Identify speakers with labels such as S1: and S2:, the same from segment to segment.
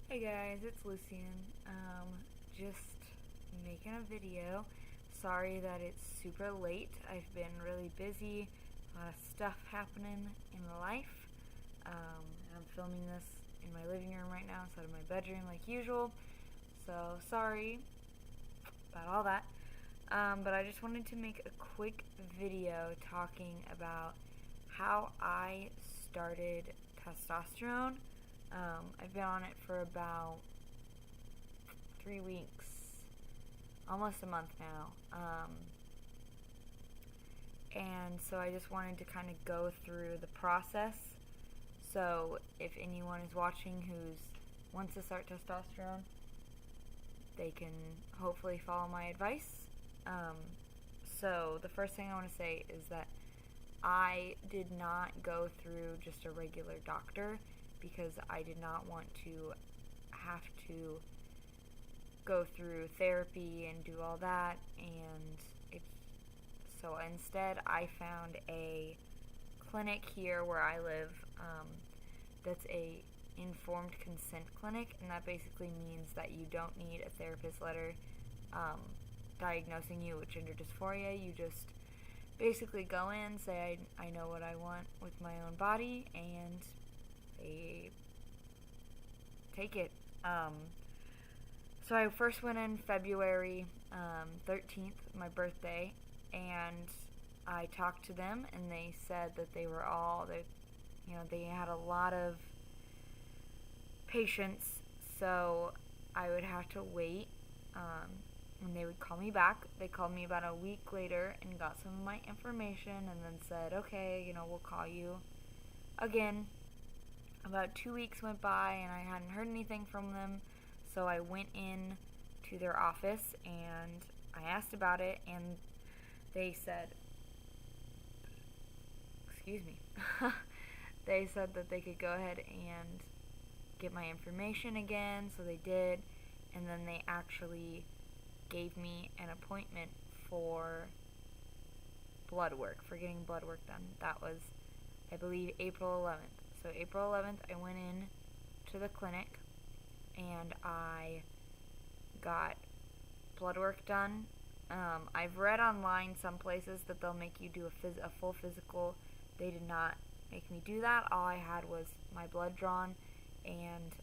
S1: Hey guys, it's Lucian. Just making a video. Sorry that it's super late. I've been really busy. A lot of stuff happening in life. I'm filming this in my living room right now instead of my bedroom like usual. So sorry about all that. But I just wanted to make a quick video talking about how I started testosterone. I've been on it for about 3 weeks, almost a month now. And so I just wanted to kind of go through the process. So if anyone is watching who wants to start testosterone, they can hopefully follow my advice. So the first thing I want to say is that I did not go through just a regular doctor because I did not want to have to go through therapy and do all that, and so instead I found a clinic here where I live that's a informed consent clinic, and that basically means that you don't need a therapist letter diagnosing you with gender dysphoria. You just basically go in, say I know what I want with my own body, and they take it. So I first went in February 13th, my birthday, and I talked to them, and they said that they had a lot of patients, so I would have to wait, and they would call me back. They called me about a week later and got some of my information, and then said, okay, we'll call you again. About 2 weeks went by, and I hadn't heard anything from them, so I went in to their office, and I asked about it, and they said, excuse me, they said that they could go ahead and get my information again, so they did, and then they actually gave me an appointment for blood work, for getting blood work done. That was, I believe, April 11th. So April 11th, I went in to the clinic, and I got blood work done. I've read online some places that they'll make you do a full physical. They did not make me do that. All I had was my blood drawn and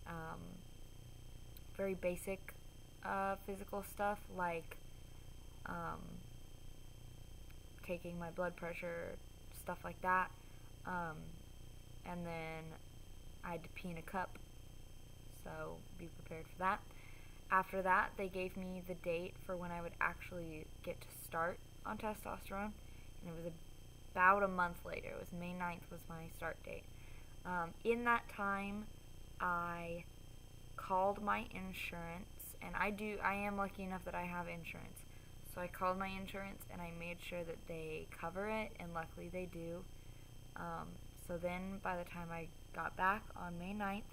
S1: very basic physical stuff like taking my blood pressure, stuff like that. And then I had to pee in a cup, so be prepared for that. After that, they gave me the date for when I would actually get to start on testosterone, and it was about a month later. It was May 9th was my start date. In that time, I called my insurance, and I am lucky enough that I have insurance. So I called my insurance, and I made sure that they cover it, and luckily they do. So then by the time I got back on May 9th,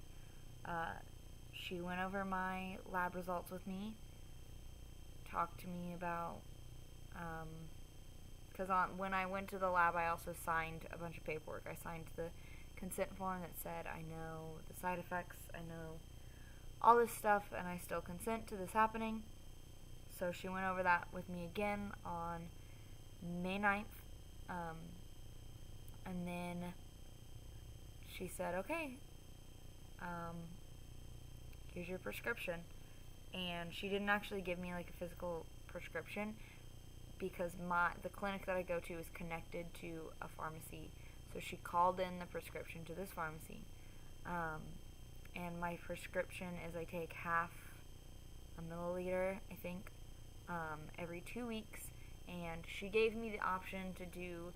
S1: she went over my lab results with me, talked to me about, because when I went to the lab, I also signed a bunch of paperwork. I signed the consent form that said I know the side effects, I know all this stuff, and I still consent to this happening. So she went over that with me again on May 9th, and then she said, okay, here's your prescription. And she didn't actually give me like a physical prescription because the clinic that I go to is connected to a pharmacy. So she called in the prescription to this pharmacy. And my prescription is I take half a milliliter, I think, every 2 weeks. And she gave me the option to do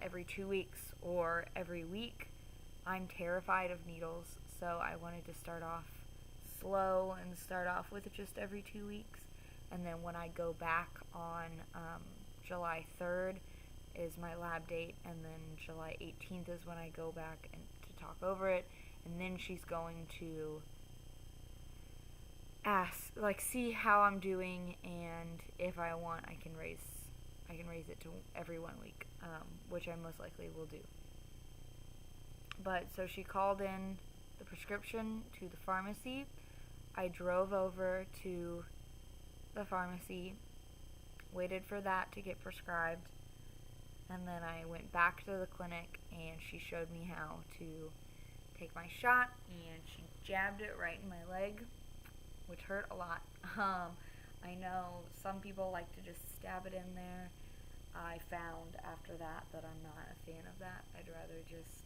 S1: every 2 weeks or every week. I'm terrified of needles, so I wanted to start off slow and start off with just every 2 weeks. And then when I go back on July 3rd is my lab date, and then July 18th is when I go back and to talk over it. And then she's going to see how I'm doing, and if I want, I can raise it to every 1 week, which I most likely will do. But so she called in the prescription to the pharmacy. I drove over to the pharmacy, waited for that to get prescribed, and then I went back to the clinic and she showed me how to take my shot, and she jabbed it right in my leg, which hurt a lot. I know some people like to just stab it in there. I found after that I'm not a fan of that. I'd rather just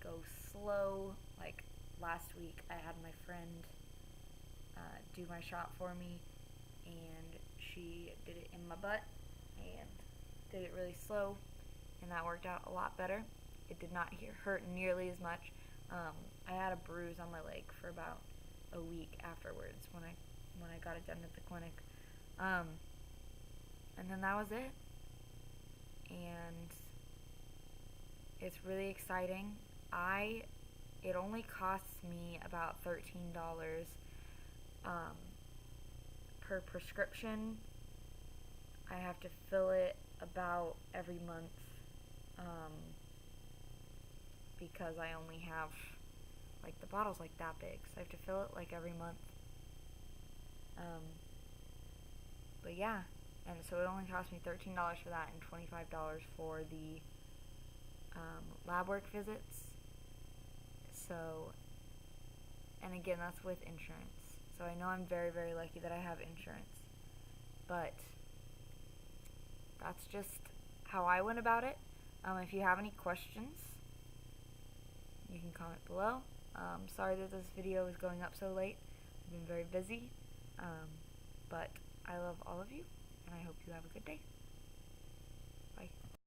S1: go slow. Like last week, I had my friend do my shot for me, and she did it in my butt and did it really slow, and that worked out a lot better. It did not hurt nearly as much. I had a bruise on my leg for about a week afterwards when I got it done at the clinic, and then that was it. And it's really exciting. It only costs me about $13 per prescription. I have to fill it about every month because I only have, like, the bottle's like that big, so I have to fill it like every month. But yeah, and so it only cost me $13 for that and $25 for the lab work visits. So, and again, that's with insurance. So I know I'm very, very lucky that I have insurance. But that's just how I went about it. If you have any questions, you can comment below. Sorry that this video is going up so late. I've been very busy. But I love all of you, and I hope you have a good day.